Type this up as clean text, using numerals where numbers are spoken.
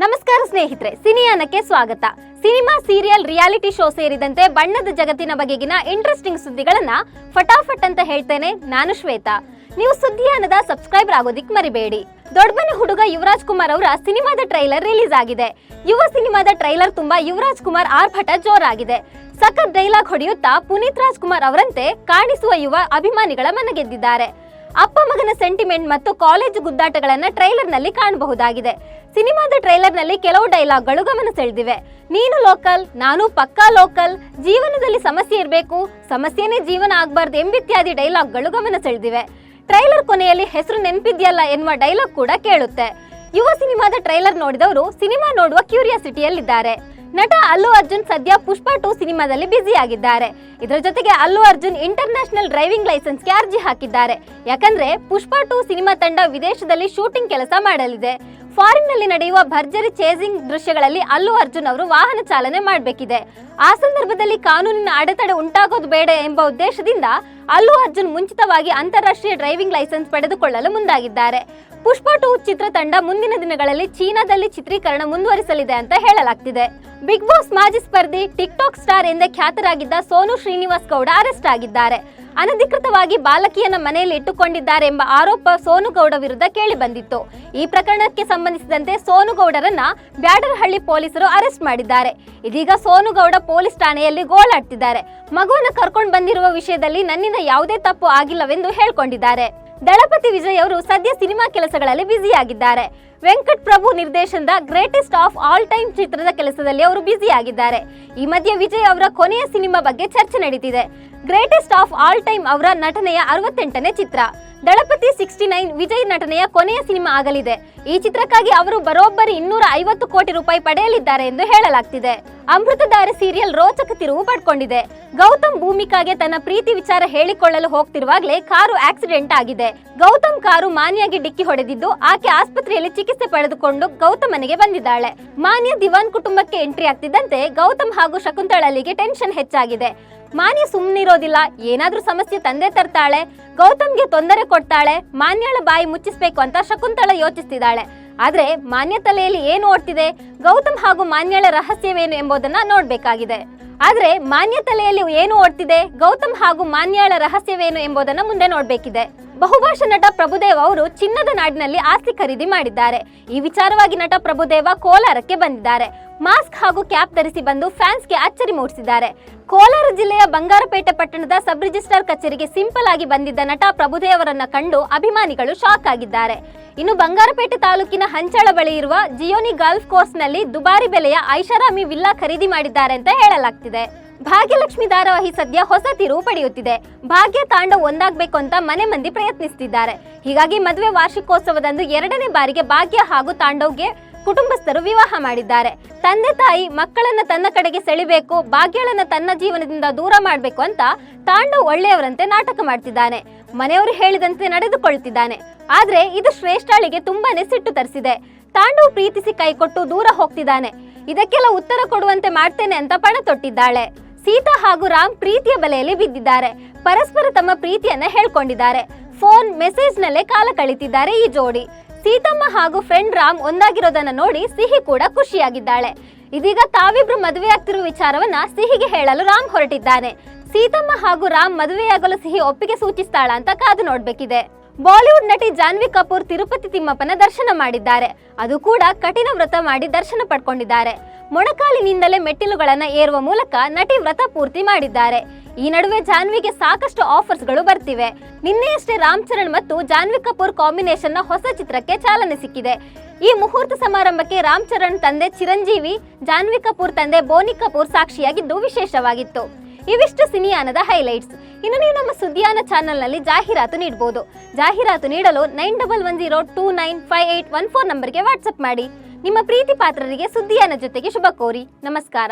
ನಮಸ್ಕಾರ ಸ್ನೇಹಿತರೆ, ಸಿನಿಯಾನಕ್ಕೆ ಸ್ವಾಗತ. ಸಿನಿಮಾ, ಸೀರಿಯಲ್, ರಿಯಾಲಿಟಿ ಶೋ ಸೇರಿದಂತೆ ಬಣ್ಣದ ಜಗತ್ತಿನ ಬಗೆಗಿನ ಇಂಟ್ರೆಸ್ಟಿಂಗ್ ಸುದ್ದಿಗಳನ್ನ ಫಟಾಫಟ್ ಅಂತ ಹೇಳ್ತೇನೆ. ನಾನು ಶ್ವೇತಾ. ನೀವು ಸುದ್ದಿಯಾನದ ಸಬ್ಸ್ಕ್ರೈಬರ್ ಆಗೋದಿಕ್ ಮರಿಬೇಡಿ. ದೊಡ್ಡಮನೆ ಹುಡುಗ ಯುವರಾಜ್ ಕುಮಾರ್ ಅವರ ಸಿನಿಮಾದ ಟ್ರೈಲರ್ ರಿಲೀಸ್ ಆಗಿದೆ. ಯುವ ಸಿನಿಮಾದ ಟ್ರೈಲರ್ ತುಂಬಾ ಯುವರಾಜ್ ಕುಮಾರ್ ಆರ್ಭಟ ಜೋರಾಗಿದೆ. ಸಖತ್ ಡೈಲಾಗ್ ಹೊಡೆಯುತ್ತಾ ಪುನೀತ್ ರಾಜ್ ಕುಮಾರ್ ಅವರಂತೆ ಕಾಣಿಸುವ ಯುವ ಅಭಿಮಾನಿಗಳ ಮನಗೆದ್ದಿದ್ದಾರೆ. ಅಪ್ಪ ಮಗನ ಸೆಂಟಿಮೆಂಟ್ ಮತ್ತು ಕಾಲೇಜು ಗುದ್ದಾಟಗಳನ್ನ ಟ್ರೈಲರ್ ನಲ್ಲಿ ಕಾಣಬಹುದಾಗಿದೆ. ಸಿನಿಮಾದ ಟ್ರೈಲರ್ ನಲ್ಲಿ ಕೆಲವು ಡೈಲಾಗ್ಗಳು ಗಮನ ಸೆಳೆದಿವೆ. ನೀನು ಲೋಕಲ್, ನಾನು ಪಕ್ಕಾ ಲೋಕಲ್, ಜೀವನದಲ್ಲಿ ಸಮಸ್ಯೆ ಇರಬೇಕು, ಸಮಸ್ಯೆನೇ ಜೀವನ ಆಗ್ಬಾರ್ದು ಎಂಬಿತ್ಯಾದಿ ಡೈಲಾಗ್ಗಳು ಗಮನ ಸೆಳೆದಿವೆ. ಟ್ರೈಲರ್ ಕೊನೆಯಲ್ಲಿ ಹೆಸರು ನೆನಪಿದ್ಯಲ್ಲ ಎನ್ನುವ ಡೈಲಾಗ್ ಕೂಡ ಕೇಳುತ್ತೆ. ಯುವ ಸಿನಿಮಾದ ಟ್ರೈಲರ್ ನೋಡಿದವರು ಸಿನಿಮಾ ನೋಡುವ ಕ್ಯೂರಿಯಾಸಿಟಿಯಲ್ಲಿದ್ದಾರೆ. ನಟ ಅಲ್ಲು ಅರ್ಜುನ್ ಸದ್ಯ ಪುಷ್ಪ 2 ಸಿನಿಮಾದಲ್ಲಿ ಬ್ಯುಸಿ ಆಗಿದ್ದಾರೆ. ಇದರ ಜೊತೆಗೆ ಅಲ್ಲು ಅರ್ಜುನ್ ಇಂಟರ್ನ್ಯಾಷನಲ್ ಡ್ರೈವಿಂಗ್ ಲೈಸೆನ್ಸ್ಗೆ ಅರ್ಜಿ ಹಾಕಿದ್ದಾರೆ. ಯಾಕಂದ್ರೆ ಪುಷ್ಪ 2 ಸಿನಿಮಾ ತಂಡ ವಿದೇಶದಲ್ಲಿ ಶೂಟಿಂಗ್ ಕೆಲಸ ಮಾಡಲಿದೆ. ಫಾರಿನ್ ನಲ್ಲಿ ನಡೆಯುವ ಭರ್ಜರಿ ಚೇಸಿಂಗ್ ದೃಶ್ಯಗಳಲ್ಲಿ ಅಲ್ಲು ಅರ್ಜುನ್ ಅವರು ವಾಹನ ಚಾಲನೆ ಮಾಡಬೇಕಿದೆ. ಆ ಸಂದರ್ಭದಲ್ಲಿ ಕಾನೂನಿನ ಅಡೆತಡೆ ಉಂಟಾಗೋದು ಬೇಡ ಎಂಬ ಉದ್ದೇಶದಿಂದ ಅಲ್ಲು ಅರ್ಜುನ್ ಮುಂಚಿತವಾಗಿ ಅಂತಾರಾಷ್ಟ್ರೀಯ ಡ್ರೈವಿಂಗ್ ಲೈಸೆನ್ಸ್ ಪಡೆದುಕೊಳ್ಳಲು ಮುಂದಾಗಿದ್ದಾರೆ. ಪುಷ್ಪ 2 ಚಿತ್ರತಂಡ ಮುಂದಿನ ದಿನಗಳಲ್ಲಿ ಚೀನಾದಲ್ಲಿ ಚಿತ್ರೀಕರಣ ಮುಂದುವರಿಸಲಿದೆ ಅಂತ ಹೇಳಲಾಗ್ತಿದೆ. ಬಿಗ್ ಬಾಸ್ ಮಾಜಿ ಸ್ಪರ್ಧಿ, ಟಿಕ್ ಟಾಕ್ ಸ್ಟಾರ್ ಎಂದೇ ಖ್ಯಾತರಾಗಿದ್ದ ಸೋನು ಶ್ರೀನಿವಾಸ್ ಗೌಡ ಅರೆಸ್ಟ್ ಆಗಿದ್ದಾರೆ. ಅನಧಿಕೃತವಾಗಿ ಬಾಲಕಿಯನ್ನ ಮನೆಯಲ್ಲಿ ಇಟ್ಟುಕೊಂಡಿದ್ದಾರೆ ಎಂಬ ಆರೋಪ ಸೋನು ಗೌಡ ವಿರುದ್ಧ ಕೇಳಿ ಬಂದಿತ್ತು. ಈ ಪ್ರಕರಣಕ್ಕೆ ಸಂಬಂಧಿಸಿದಂತೆ ಸೋನು ಗೌಡರನ್ನ ಬ್ಯಾಡರಹಳ್ಳಿ ಪೊಲೀಸರು ಅರೆಸ್ಟ್ ಮಾಡಿದ್ದಾರೆ. ಇದೀಗ ಸೋನು ಗೌಡ ಪೊಲೀಸ್ ಠಾಣೆಯಲ್ಲಿ ಗೋಳಾಡ್ತಿದ್ದಾರೆ. ಮಗುವನ್ನ ಕರ್ಕೊಂಡು ಬಂದಿರುವ ವಿಷಯದಲ್ಲಿ ನನ್ನಿಂದ ಯಾವುದೇ ತಪ್ಪು ಆಗಿಲ್ಲವೆಂದು ಹೇಳ್ಕೊಂಡಿದ್ದಾರೆ. ದಳಪತಿ ವಿಜಯ್ ಅವರು ಸದ್ಯ ಸಿನಿಮಾ ಕೆಲಸಗಳಲ್ಲಿ ಬ್ಯುಸಿಯಾಗಿದ್ದಾರೆ. ವೆಂಕಟ್ ಪ್ರಭು ನಿರ್ದೇಶನದ ಗ್ರೇಟೆಸ್ಟ್ ಆಫ್ ಆಲ್ ಟೈಮ್ ಚಿತ್ರದ ಕೆಲಸದಲ್ಲಿ ಅವರು ಬ್ಯುಸಿ ಆಗಿದ್ದಾರೆ. ಈ ಮಧ್ಯೆ ವಿಜಯ್ ಅವರ ಕೊನೆಯ ಸಿನಿಮಾ ಬಗ್ಗೆ ಚರ್ಚೆ ನಡೀತಿದೆ. ಗ್ರೇಟೆಸ್ಟ್ ಆಫ್ ಆಲ್ ಟೈಮ್ ಅವರ ನಟನೆಯ 68ನೇ ಚಿತ್ರ. ದಳಪತಿ 69 ವಿಜಯ್ ನಟನೆಯ ಕೊನೆಯ ಸಿನಿಮಾ ಆಗಲಿದೆ. ಈ ಚಿತ್ರಕ್ಕಾಗಿ ಅವರು ಬರೋಬ್ಬರಿ 250 ಕೋಟಿ ರೂಪಾಯಿ ಪಡೆಯಲಿದ್ದಾರೆ ಎಂದು ಹೇಳಲಾಗ್ತಿದೆ. ಅಮೃತಧಾರೆ ಸೀರಿಯಲ್ ರೋಚಕ ತಿರುವು ಪಡ್ಕೊಂಡಿದೆ. ಗೌತಮ್ ಭೂಮಿಕಾಗೆ ತನ್ನ ಪ್ರೀತಿ ವಿಚಾರ ಹೇಳಿಕೊಳ್ಳಲು ಹೋಗ್ತಿರುವಾಗಲೇ ಕಾರು ಆಕ್ಸಿಡೆಂಟ್ ಆಗಿದೆ. ಗೌತಮ್ ಕಾರು ಮಾನ್ಯಾಗೆ ಡಿಕ್ಕಿ ಹೊಡೆದಿದ್ದು ಆಕೆ ಆಸ್ಪತ್ರೆಯಲ್ಲಿ ಚಿಕಿತ್ಸೆ ಪಡೆದುಕೊಂಡು ಗೌತಮ್ ಮನೆಗೆ ಬಂದಿದ್ದಾಳೆ. ಮಾನ್ಯ ದಿವಾನ್ ಕುಟುಂಬಕ್ಕೆ ಎಂಟ್ರಿ ಆಗ್ತಿದ್ದಂತೆ ಗೌತಮ್ ಹಾಗೂ ಶಕುಂತಳಲಿಗೆ ಟೆನ್ಷನ್ ಹೆಚ್ಚಾಗಿದೆ. ಮಾನ್ಯ ಸುಮ್ಮನಿರೋದಿಲ್ಲ, ಏನಾದ್ರೂ ಸಮಸ್ಯೆ ತಂದೆ ತರ್ತಾಳೆ, ಗೌತಮ್ಗೆ ತೊಂದರೆ ಕೊಡ್ತಾಳೆ, ಮಾನ್ಯಳ ಬಾಯಿ ಮುಚ್ಚಿಸ್ಬೇಕು ಅಂತ ಶಕುಂತಳ ಯೋಚಿಸ್ತಿದ್ದಾಳೆ. ಆದ್ರೆ ಮಾನ್ಯ ತಲೆಯಲ್ಲಿ ಏನು ಓಡ್ತಿದೆ, ಗೌತಮ್ ಹಾಗೂ ಮಾನ್ಯಳ ರಹಸ್ಯವೇನು ಎಂಬುದನ್ನ ನೋಡ್ಬೇಕಾಗಿದೆ. ಆದ್ರೆ ಮಾನ್ಯ ತಲೆಯಲ್ಲಿ ಏನು ಓಡ್ತಿದೆ, ಗೌತಮ್ ಹಾಗೂ ಮಾನ್ಯಳ ರಹಸ್ಯವೇನು ಎಂಬುದನ್ನ ಮುಂದೆ ನೋಡ್ಬೇಕಿದೆ. ಬಹುಭಾಷಾ ನಟ ಪ್ರಭುದೇವ ಅವರು ಚಿನ್ನದ ನಾಡಿನಲ್ಲಿ ಆಸ್ತಿ ಖರೀದಿ ಮಾಡಿದ್ದಾರೆ. ಈ ವಿಚಾರವಾಗಿ ನಟ ಪ್ರಭುದೇವ ಕೋಲಾರಕ್ಕೆ ಬಂದಿದ್ದಾರೆ. ಮಾಸ್ಕ್ ಹಾಗೂ ಕ್ಯಾಪ್ ಧರಿಸಿ ಬಂದು ಫ್ಯಾನ್ಸ್ಗೆ ಅಚ್ಚರಿ ಮೂಡಿಸಿದ್ದಾರೆ. ಕೋಲಾರ ಜಿಲ್ಲೆಯ ಬಂಗಾರಪೇಟೆ ಪಟ್ಟಣದ ಸಬ್ ರಿಜಿಸ್ಟ್ರಾರ್ ಕಚೇರಿಗೆ ಸಿಂಪಲ್ ಆಗಿ ಬಂದಿದ್ದ ನಟ ಪ್ರಭುದೇವರನ್ನ ಕಂಡು ಅಭಿಮಾನಿಗಳು ಶಾಕ್ ಆಗಿದ್ದಾರೆ. ಇನ್ನು ಬಂಗಾರಪೇಟೆ ತಾಲೂಕಿನ ಹಂಚಳ ಬಳಿ ಇರುವ ಜಿಯೋನಿ ಗಾಲ್ಫ್ ಕೋರ್ಸ್ ನಲ್ಲಿ ದುಬಾರಿ ಬೆಲೆಯ ಐಷಾರಾಮಿ ವಿಲ್ಲಾ ಖರೀದಿ ಮಾಡಿದ್ದಾರೆ ಅಂತ ಹೇಳಲಾಗ್ತಿದೆ. ಭಾಗ್ಯಲಕ್ಷ್ಮಿ ಧಾರಾವಾಹಿ ಸದ್ಯ ಹೊಸ ತಿರುವು ಪಡೆಯುತ್ತಿದೆ. ಭಾಗ್ಯ ತಾಂಡವ್ ಒಂದಾಗಬೇಕು ಅಂತ ಮನೆ ಮಂದಿ ಪ್ರಯತ್ನಿಸುತ್ತಿದ್ದಾರೆ. ಹೀಗಾಗಿ ಮದುವೆ ವಾರ್ಷಿಕೋತ್ಸವದಂದು 2ನೇ ಬಾರಿಗೆ ಭಾಗ್ಯ ಹಾಗೂ ತಾಂಡವ್ಗೆ ಕುಟುಂಬಸ್ಥರು ವಿವಾಹ ಮಾಡಿದ್ದಾರೆ. ತಂದೆ ತಾಯಿ ಮಕ್ಕಳನ್ನ ತನ್ನ ಕಡೆಗೆ ಸೆಳಿಬೇಕು, ಭಾಗ್ಯಳನ್ನ ತನ್ನ ಜೀವನದಿಂದ ದೂರ ಮಾಡಬೇಕು ಅಂತ ತಾಂಡವ್ ಒಳ್ಳೆಯವರಂತೆ ನಾಟಕ ಮಾಡ್ತಿದ್ದಾನೆ. ಮನೆಯವರು ಹೇಳಿದಂತೆ ನಡೆದುಕೊಳ್ಳುತ್ತಿದ್ದಾನೆ. ಆದ್ರೆ ಇದು ಶ್ರೇಷ್ಠಾಳಿಗೆ ತುಂಬಾನೇ ಸಿಟ್ಟು ತರಿಸಿದೆ. ತಾಂಡವ್ ಪ್ರೀತಿಸಿ ಕೈಕೊಟ್ಟು ದೂರ ಹೋಗ್ತಿದ್ದಾನೆ. ಇದಕ್ಕೆಲ್ಲ ಉತ್ತರ ಕೊಡುವಂತೆ ಮಾಡ್ತೇನೆ ಅಂತ ಪಣ ತೊಟ್ಟಿದ್ದಾಳೆ. ಸೀತಾ ಹಾಗೂ ರಾಮ್ ಪ್ರೀತಿಯ ಬಲೆಯಲ್ಲಿ ಬಿದ್ದಿದ್ದಾರೆ. ಪರಸ್ಪರ ತಮ್ಮ ಪ್ರೀತಿಯನ್ನ ಹೇಳ್ಕೊಂಡಿದ್ದಾರೆ. ಫೋನ್ ಮೆಸೇಜ್ ನಲ್ಲೇ ಕಾಲ ಕಳೀತಿದ್ದಾರೆ ಈ ಜೋಡಿ. ಸೀತಮ್ಮ ಹಾಗೂ ಫ್ರೆಂಡ್ ರಾಮ್ ಒಂದಾಗಿರೋದನ್ನ ನೋಡಿ ಸಿಹಿ ಕೂಡ ಖುಷಿಯಾಗಿದ್ದಾಳೆ. ಇದೀಗ ತಾವಿಬ್ರು ಮದುವೆಯಾಗ್ತಿರುವ ವಿಚಾರವನ್ನ ಸಿಹಿಗೆ ಹೇಳಲು ರಾಮ್ ಹೊರಟಿದ್ದಾನೆ. ಸೀತಮ್ಮ ಹಾಗೂ ರಾಮ್ ಮದುವೆಯಾಗಲು ಸಿಹಿ ಒಪ್ಪಿಗೆ ಸೂಚಿಸ್ತಾಳ ಅಂತ ಕಾದು ನೋಡ್ಬೇಕಿದೆ. ಬಾಲಿವುಡ್ ನಟಿ ಜಾನ್ವಿ ಕಪೂರ್ ತಿರುಪತಿ ತಿಮ್ಮಪ್ಪನ ದರ್ಶನ ಮಾಡಿದ್ದಾರೆ. ಅದು ಕೂಡ ಕಠಿಣ ವ್ರತ ಮಾಡಿ ದರ್ಶನ ಪಡ್ಕೊಂಡಿದ್ದಾರೆ. ಮೊಣಕಾಲಿನಿಂದಲೇ ಮೆಟ್ಟಿಲುಗಳನ್ನ ಏರುವ ಮೂಲಕ ನಟಿ ವ್ರತ ಪೂರ್ತಿ ಮಾಡಿದ್ದಾರೆ. ಈ ನಡುವೆ ಜಾನ್ವಿಗೆ ಸಾಕಷ್ಟು ಆಫರ್ಸ್ಗಳು ಬರ್ತಿವೆ. ನಿನ್ನೆಯಷ್ಟೇ ರಾಮ್ ಚರಣ್ ಮತ್ತು ಜಾನ್ವಿ ಕಪೂರ್ ಕಾಂಬಿನೇಷನ್ ನ ಹೊಸ ಚಿತ್ರಕ್ಕೆ ಚಾಲನೆ ಸಿಕ್ಕಿದೆ. ಈ ಮುಹೂರ್ತ ಸಮಾರಂಭಕ್ಕೆ ರಾಮ್ ಚರಣ್ ತಂದೆ ಚಿರಂಜೀವಿ, ಜಾನ್ವಿ ಕಪೂರ್ ತಂದೆ ಬೋನಿ ಕಪೂರ್ ಸಾಕ್ಷಿಯಾಗಿದ್ದು ವಿಶೇಷವಾಗಿತ್ತು. ಇವಿಷ್ಟು ಸಿನಿಯಾನದ ಹೈಲೈಟ್ಸ್. ಇನ್ನು ನೀವು ನಮ್ಮ ಸುದ್ದಿಯಾನ ಚಾನೆಲ್ ನಲ್ಲಿ ಜಾಹೀರಾತು ನೀಡಬಹುದು. ಜಾಹೀರಾತು ನೀಡಲು 9110295814 ನಂಬರ್ಗೆ ವಾಟ್ಸ್ಆಪ್ ಮಾಡಿ. ನಿಮ್ಮ ಪ್ರೀತಿ ಪಾತ್ರರಿಗೆ ಸುದ್ದಿಯಾನ ಜೊತೆಗೆ ಶುಭ ಕೋರಿ. ನಮಸ್ಕಾರ.